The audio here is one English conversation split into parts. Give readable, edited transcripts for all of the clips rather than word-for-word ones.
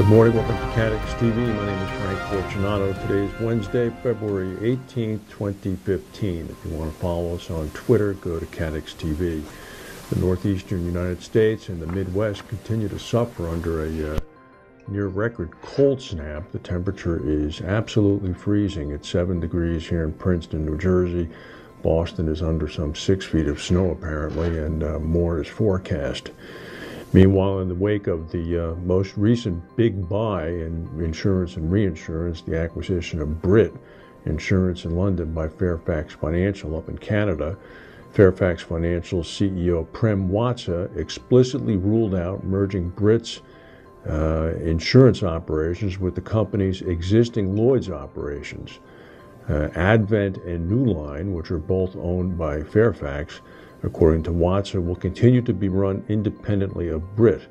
Good morning, welcome to Catex TV. My name is Frank Fortunato. Today is Wednesday, February 18, 2015. If you want to follow us on Twitter, go to Catex TV. The northeastern United States and the Midwest continue to suffer under a near-record cold snap. The temperature is absolutely freezing at 7 degrees here in Princeton, New Jersey. Boston is under some 6 feet of snow, apparently, and more is forecast. Meanwhile, in the wake of the most recent big buy in insurance and reinsurance, the acquisition of Brit Insurance in London by Fairfax Financial up in Canada, Fairfax Financial's CEO Prem Watsa explicitly ruled out merging Brit's insurance operations with the company's existing Lloyd's operations. Advent and Newline, which are both owned by Fairfax, according to Watsa, will continue to be run independently of Brit.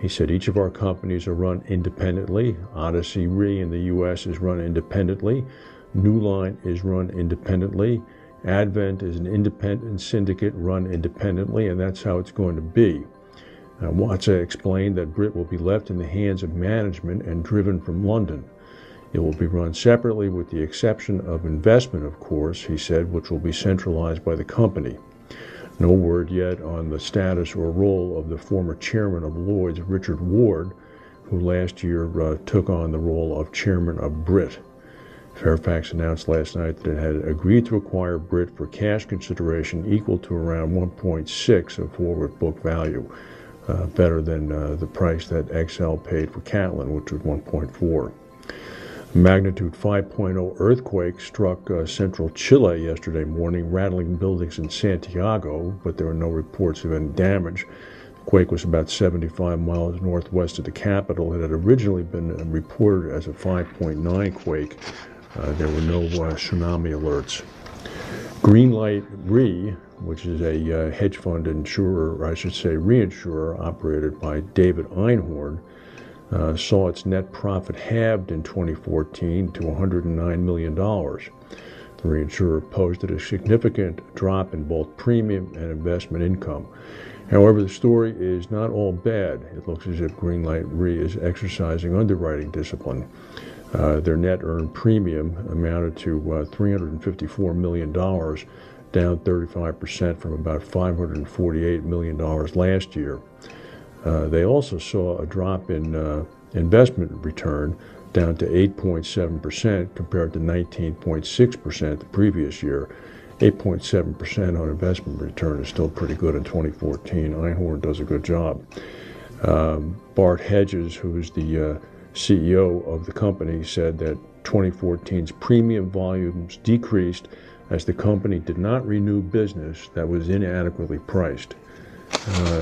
He said each of our companies are run independently. Odyssey Re in the U.S. is run independently. Newline is run independently. Advent is an independent syndicate run independently, and that's how it's going to be. Watsa explained that Brit will be left in the hands of management and driven from London. It will be run separately with the exception of investment, of course, he said, which will be centralized by the company. No word yet on the status or role of the former chairman of Lloyd's, Richard Ward, who last year took on the role of chairman of Brit. Fairfax announced last night that it had agreed to acquire Brit for cash consideration equal to around 1.6 of forward book value, better than the price that XL paid for Catlin, which was 1.4. A magnitude 5.0 earthquake struck central Chile yesterday morning, rattling buildings in Santiago, but there were no reports of any damage. The quake was about 75 miles northwest of the capital. It had originally been reported as a 5.9 quake. There were no tsunami alerts. Greenlight Re, which is a hedge fund insurer, or I should say reinsurer, operated by David Einhorn, saw its net profit halved in 2014 to $109 million. The reinsurer posted a significant drop in both premium and investment income. However, the story is not all bad. It looks as if Greenlight Re is exercising underwriting discipline. Their net earned premium amounted to $354 million, down 35% from about $548 million last year. They also saw a drop in investment return down to 8.7% compared to 19.6% the previous year. 8.7% on investment return is still pretty good in 2014. Einhorn does a good job. Bart Hedges, who is the CEO of the company, said that 2014's premium volumes decreased as the company did not renew business that was inadequately priced.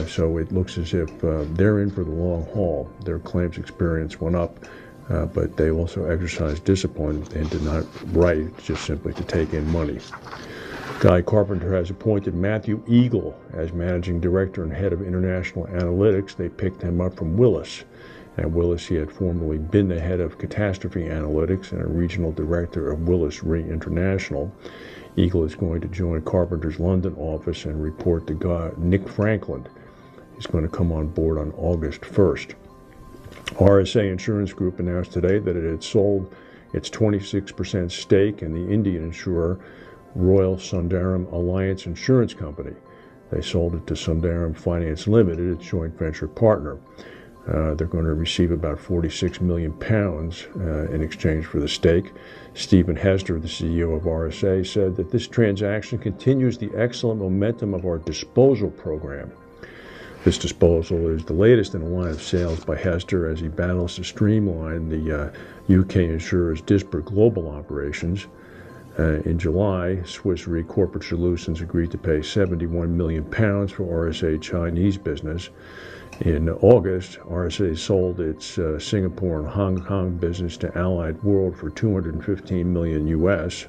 So it looks as if they're in for the long haul. Their claims experience went up, but they also exercised discipline and did not write just simply to take in money. Guy Carpenter has appointed Matthew Eagle as managing director and head of international analytics. They picked him up from Willis. At Willis, he had formerly been the head of catastrophe analytics and a regional director of Willis Re International. Eagle is going to join Carpenter's London office and report to Nick Franklin. He's going to come on board on August 1st. RSA Insurance Group announced today that it had sold its 26% stake in the Indian insurer Royal Sundaram Alliance Insurance Company. They sold it to Sundaram Finance Limited, its joint venture partner. They're going to receive about £46 million in exchange for the stake. Stephen Hester, the CEO of RSA, said that this transaction continues the excellent momentum of our disposal program. This disposal is the latest in a line of sales by Hester as he battles to streamline the UK insurer's disparate global operations. In July, Swiss Re Corporate Solutions agreed to pay £71 million for RSA Chinese business. In August, RSA sold its Singapore and Hong Kong business to Allied World for $215 million US.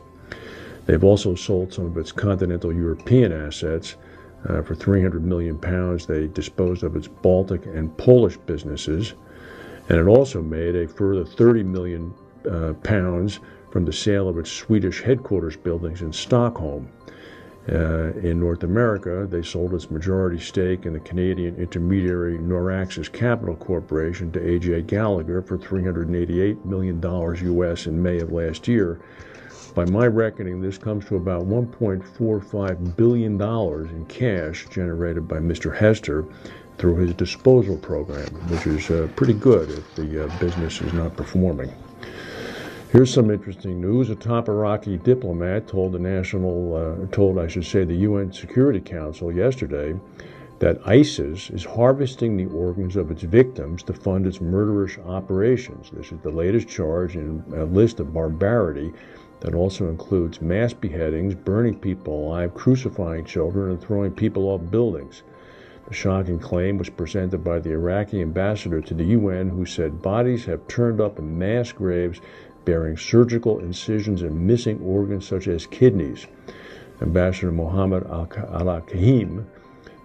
They've also sold some of its continental European assets for £300 million. They disposed of its Baltic and Polish businesses, and it also made a further £30 million from the sale of its Swedish headquarters buildings in Stockholm. In North America, they sold its majority stake in the Canadian intermediary Noraxis Capital Corporation to A.J. Gallagher for $388 million U.S. in May of last year. By my reckoning, this comes to about $1.45 billion in cash generated by Mr. Hester through his disposal program, which is pretty good if the business is not performing. Here's some interesting news. A top Iraqi diplomat told the UN Security Council yesterday that ISIS is harvesting the organs of its victims to fund its murderous operations. This is the latest charge in a list of barbarity that also includes mass beheadings, burning people alive, crucifying children, and throwing people off buildings. The shocking claim was presented by the Iraqi ambassador to the UN, who said bodies have turned up in mass graves bearing surgical incisions and missing organs such as kidneys. Ambassador Mohammed Al-Kahim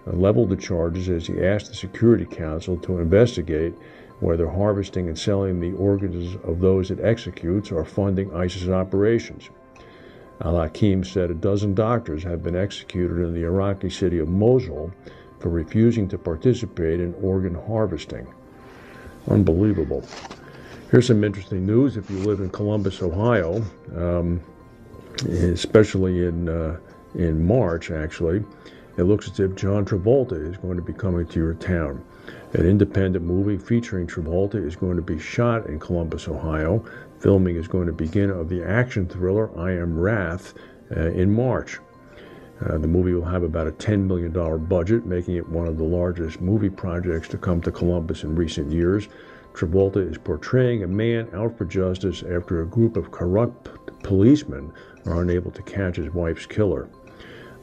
leveled the charges as he asked the Security Council to investigate whether harvesting and selling the organs of those it executes are funding ISIS operations. Al-Hakim said a dozen doctors have been executed in the Iraqi city of Mosul for refusing to participate in organ harvesting. Unbelievable. Here's some interesting news. If you live in Columbus, Ohio, especially in March, actually, it looks as if John Travolta is going to be coming to your town. An independent movie featuring Travolta is going to be shot in Columbus, Ohio. Filming is going to begin of the action thriller I Am Wrath in March. The movie will have about a $10 million budget, making it one of the largest movie projects to come to Columbus in recent years. Travolta is portraying a man out for justice after a group of corrupt policemen are unable to catch his wife's killer.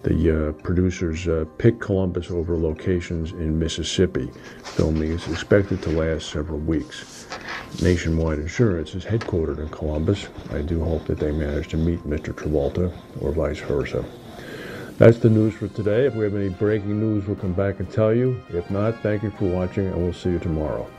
The producers picked Columbus over locations in Mississippi. Filming is expected to last several weeks. Nationwide Insurance is headquartered in Columbus. I do hope that they manage to meet Mr. Travolta, or vice versa. That's the news for today. If we have any breaking news, we'll come back and tell you. If not, thank you for watching, and we'll see you tomorrow.